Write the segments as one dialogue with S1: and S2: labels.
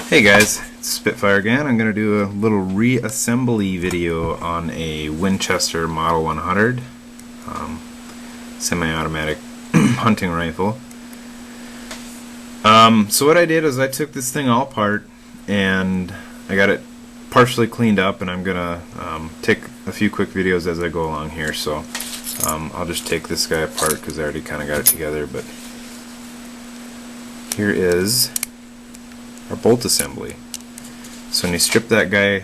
S1: Hey guys, it's Spitfire again. I'm going to do a little reassembly video on a Winchester Model 100 semi-automatic hunting rifle. So what I did is I took this thing all apart and I got it partially cleaned up, and I'm going to take a few quick videos as I go along here. So I'll just take this guy apart because I already kind of got it together, but here is our bolt assembly. So when you strip that guy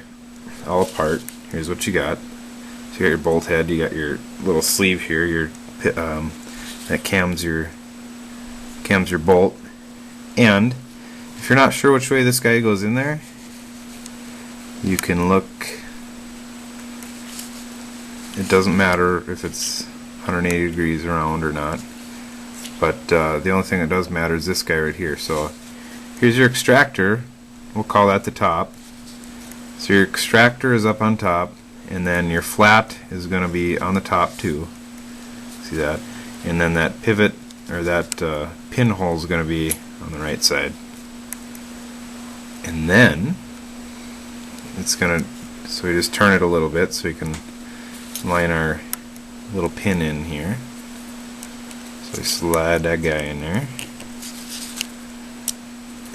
S1: all apart, here's what you got. So you got your bolt head, you got your little sleeve here, your that cams your bolt. And if you're not sure which way this guy goes in there, you can look. It doesn't matter if it's 180 degrees around or not, but the only thing that does matter is this guy right here. So here's your extractor, we'll call that the top. So your extractor is up on top, and then your flat is going to be on the top too. See that? And then that pivot, or that pinhole, is going to be on the right side. And then it's going to, so we just turn it a little bit so we can line our little pin in here. So we slide that guy in there.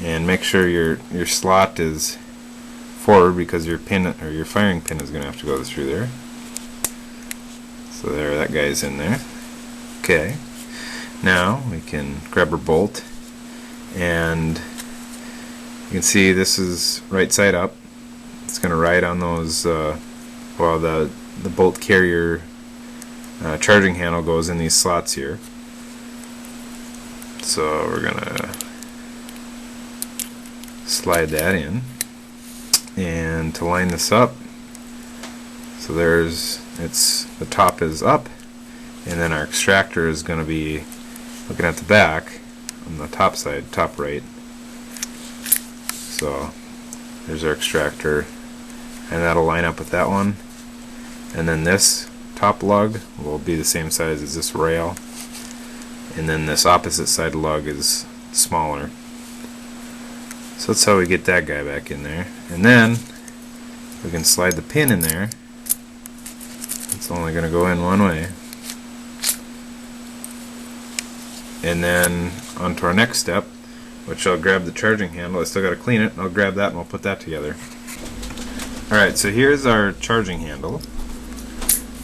S1: And make sure your slot is forward, because your pin, or your firing pin, is going to have to go through there. So there, that guy's in there. Okay, now we can grab our bolt, and you can see this is right side up. It's going to ride on those, well, the bolt carrier charging handle goes in these slots here. So we're going to slide that in, and to line this up, so there's, it's, the top is up, and then our extractor is going to be looking at the back on the top side, top right. So there's our extractor, and that'll line up with that one. And then this top lug will be the same size as this rail, and then this opposite side lug is smaller. So that's how we get that guy back in there. And then we can slide the pin in there. It's only going to go in one way. And then on to our next step, which I'll grab the charging handle. I still got to clean it. I'll grab that and we'll put that together. Alright, so here's our charging handle.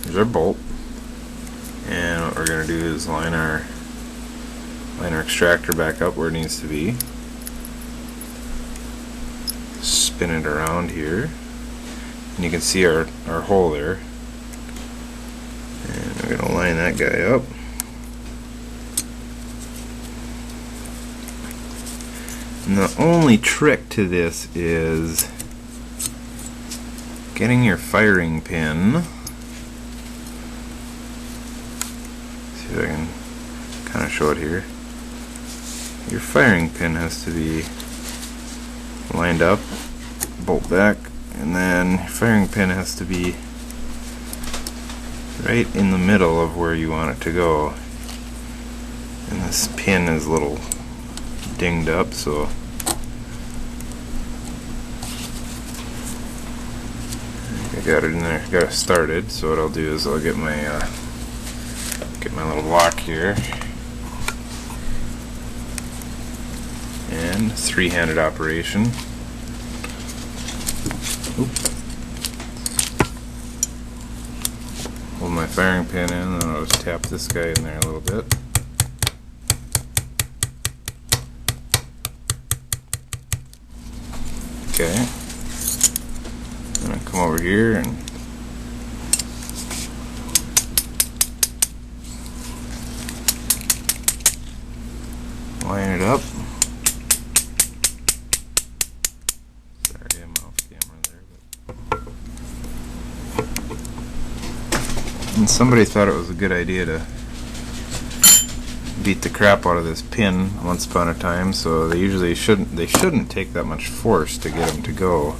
S1: Here's our bolt. And what we're going to do is line our extractor back up where it needs to be. Spin it around here, and you can see our hole there, and we're going to line that guy up. And the only trick to this is getting your firing pin. See if I can kind of show it here. Your firing pin has to be lined up, bolt back, and then your firing pin has to be right in the middle of where you want it to go. And this pin is a little dinged up, so I got it in there, got it started. So what I'll do is I'll get my little block here, and three-handed operation. Oops. Hold my firing pin in, and I'll just tap this guy in there a little bit. Okay. I'm going to come over here and line it up. And somebody thought it was a good idea to beat the crap out of this pin once upon a time, so they usually shouldn't take that much force to get them to go.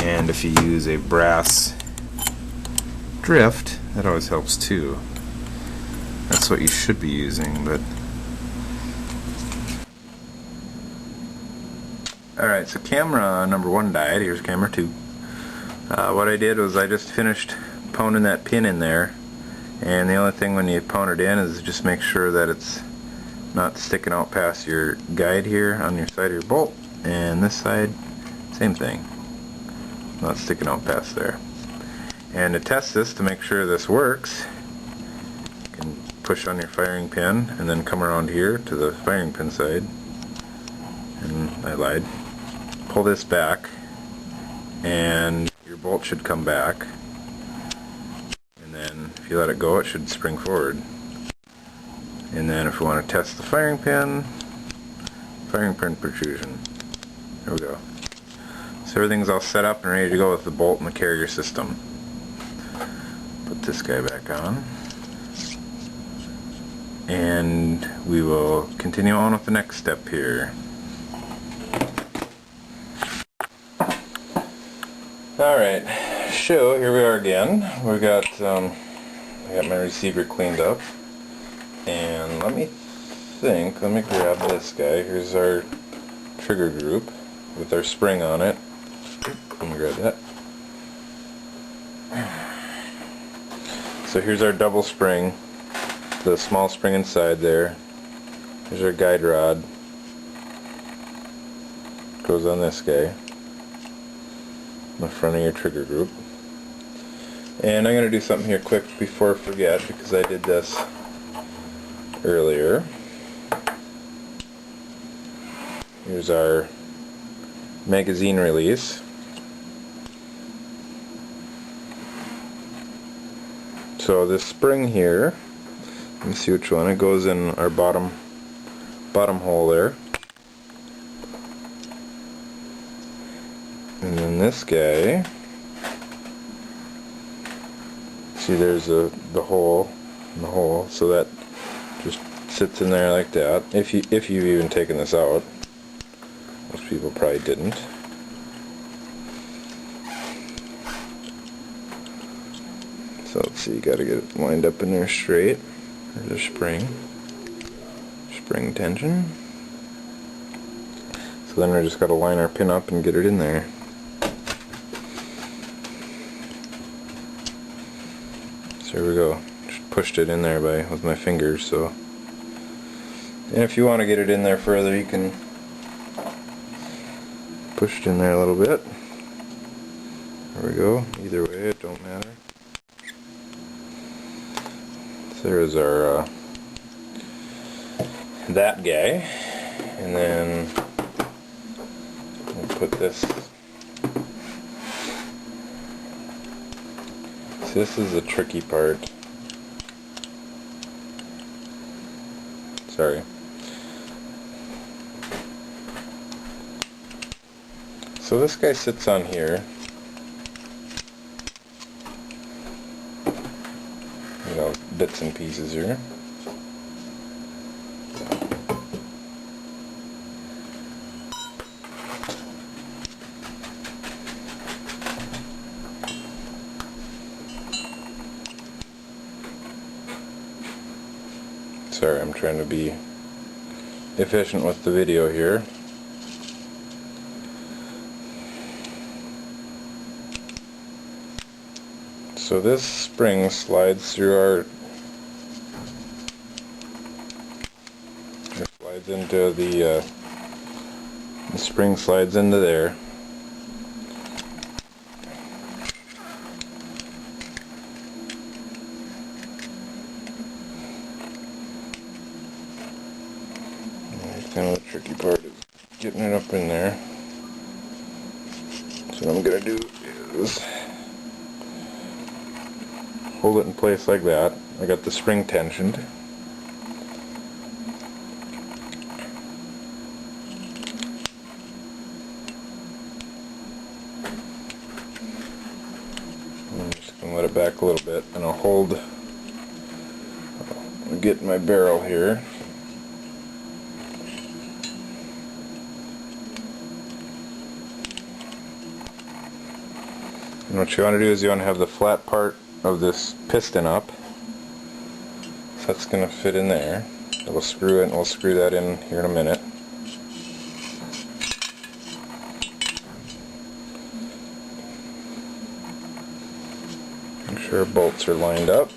S1: And if you use a brass drift, that always helps too. That's what you should be using, but Alright, so camera number 1 died. Here's camera 2. What I did was I just finished pounding that pin in there, and the only thing when you pound it in is just make sure that it's not sticking out past your guide here on your side of your bolt, and this side, same thing, not sticking out past there. And to test this, to make sure this works, you can push on your firing pin and then come around here to the firing pin side, and I lied, pull this back and your bolt should come back, and then if you let it go it should spring forward. And then if we want to test the firing pin protrusion, there we go. So everything's all set up and ready to go with the bolt and the carrier system. Put this guy back on, and we will continue on with the next step here. Alright, so here we are again. I got my receiver cleaned up, and let me grab this guy. Here's our trigger group with our spring on it. Let me grab that. So here's our double spring, the small spring inside there. Here's our guide rod. Goes on this guy, in the front of your trigger group. And I'm going to do something here quick before I forget, because I did this earlier. Here's our magazine release. So this spring here, let me see which one, it goes in our bottom hole there. And then this guy, see there's the hole in the hole, so that just sits in there like that. If you've even taken this out, most people probably didn't. So let's see, you got to get it lined up in there straight. There's a spring tension. So then we just got to line our pin up and get it in there. So here we go. Just pushed it in there with my fingers. So, and if you want to get it in there further, you can push it in there a little bit. There we go. Either way, it don't matter. So there's our that guy, and then we'll put this. So this is the tricky part. Sorry. So this guy sits on here. You know, bits and pieces here. Sorry, I'm trying to be efficient with the video here. So this spring slides through our, slides into the spring slides into there. Kind of the tricky part is getting it up in there. So what I'm going to do is hold it in place like that. I got the spring tensioned. I'm just going to let it back a little bit, and I'll get my barrel here. And what you want to do is you want to have the flat part of this piston up. So that's going to fit in there. It'll screw it, and we'll screw that in here in a minute. sure bolts are lined up.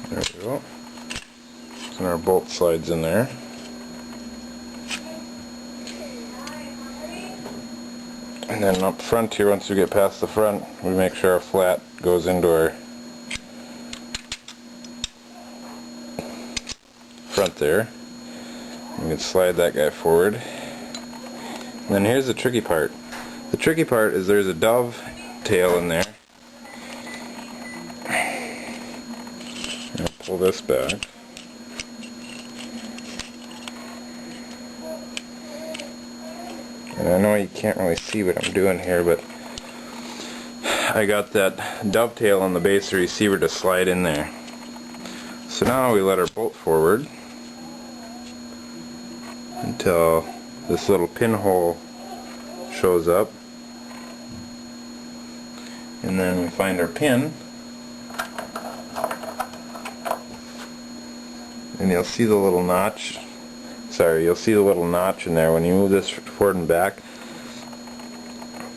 S1: There we go. And our bolt slides in there. And then up front here, once we get past the front, we make sure our flat goes into our front there. We can slide that guy forward. And then here's the tricky part. The tricky part is there's a dove tail in there. I'll pull this back. And I know you can't really see what I'm doing here, but I got that dovetail on the base of the receiver to slide in there. So now we let our bolt forward until this little pinhole shows up, and then we find our pin, and you'll see the little notch. You'll see the little notch in there. When you move this forward and back,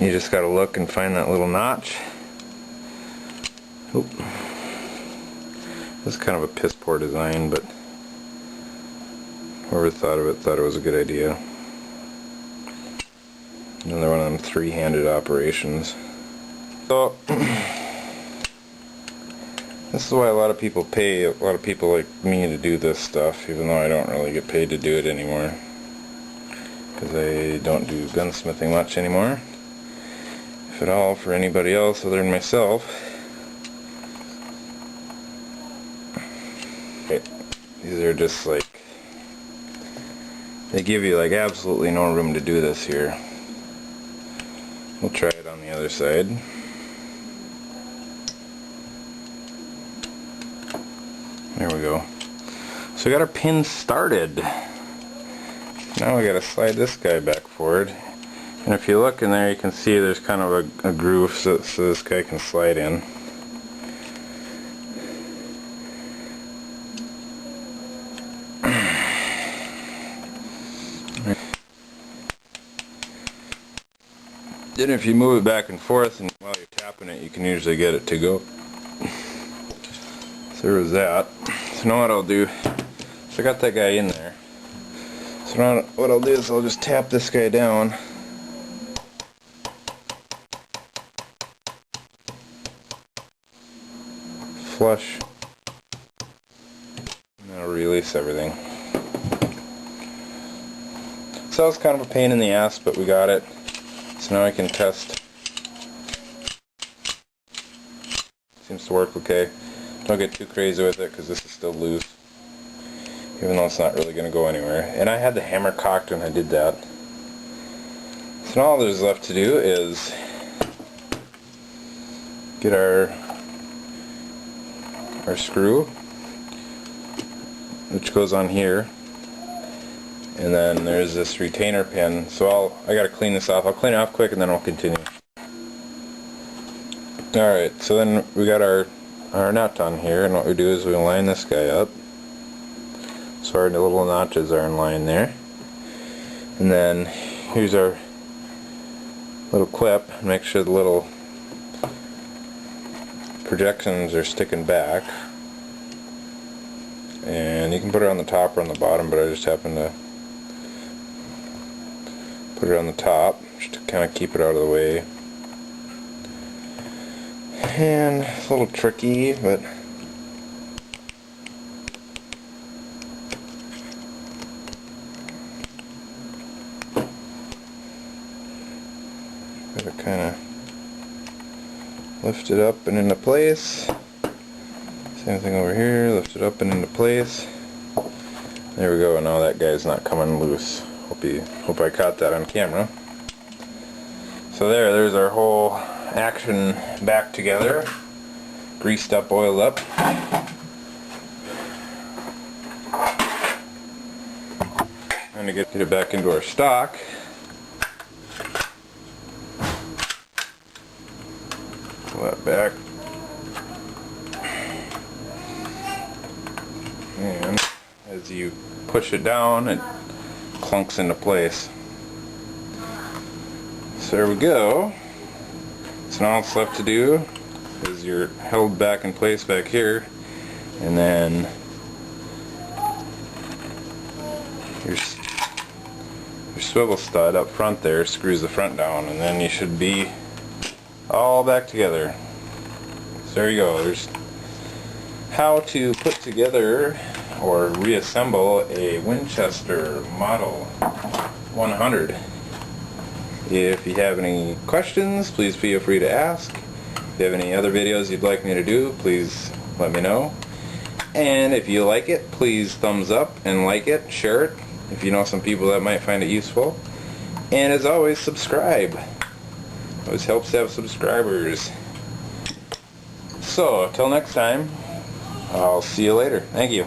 S1: you just gotta look and find that little notch. Oop. This is kind of a piss poor design, but whoever thought of it thought it was a good idea. Another one of them three-handed operations. So this is why a lot of people pay a lot of people like me to do this stuff, even though I don't really get paid to do it anymore, because I don't do gunsmithing much anymore, if at all, for anybody else other than myself. These are just like, they give you like absolutely no room to do this here. We'll try it on the other side. There we go. So we got our pin started. Now we got to slide this guy back forward. And if you look in there, you can see there's kind of a groove so this guy can slide in. Then if you move it back and forth, and while you're tapping it, you can usually get it to go. So there was that. So now what I'll do, so I got that guy in there. So now what I'll do is I'll just tap this guy down. Flush. And that'll release everything. So that was kind of a pain in the ass, but we got it. So now I can test. Seems to work okay. Don't get too crazy with it because this is still loose, even though it's not really going to go anywhere. And I had the hammer cocked when I did that. So now all there's left to do is get our screw, which goes on here, and then there's this retainer pin. So I got to clean this off. I'll clean it off quick and then I'll continue. Alright, so then we got our nut on here, and what we do is we line this guy up so our little notches are in line there, and then here's our little clip. Make sure the little projections are sticking back, and you can put it on the top or on the bottom, but I just happen to put it on the top just to kind of keep it out of the way. And it's a little tricky, but gotta kind of lift it up and into place. Same thing over here, lift it up and into place. There we go. Now that guy's not coming loose. Hope I caught that on camera. So there's our whole action back together, greased up, oiled up. And to get it back into our stock, pull that back, and as as you push it down, it clunks into place. So there we go. So now all it's left to do is you're held back in place back here, and then your swivel stud up front there screws the front down, and then you should be all back together. So there you go. There's how to put together or reassemble a Winchester Model 100. If you have any questions, please feel free to ask. If you have any other videos you'd like me to do, please let me know. And if you like it, please thumbs up and like it, share it if you know some people that might find it useful. And as always, subscribe. It always helps to have subscribers. So, till next time, I'll see you later. Thank you.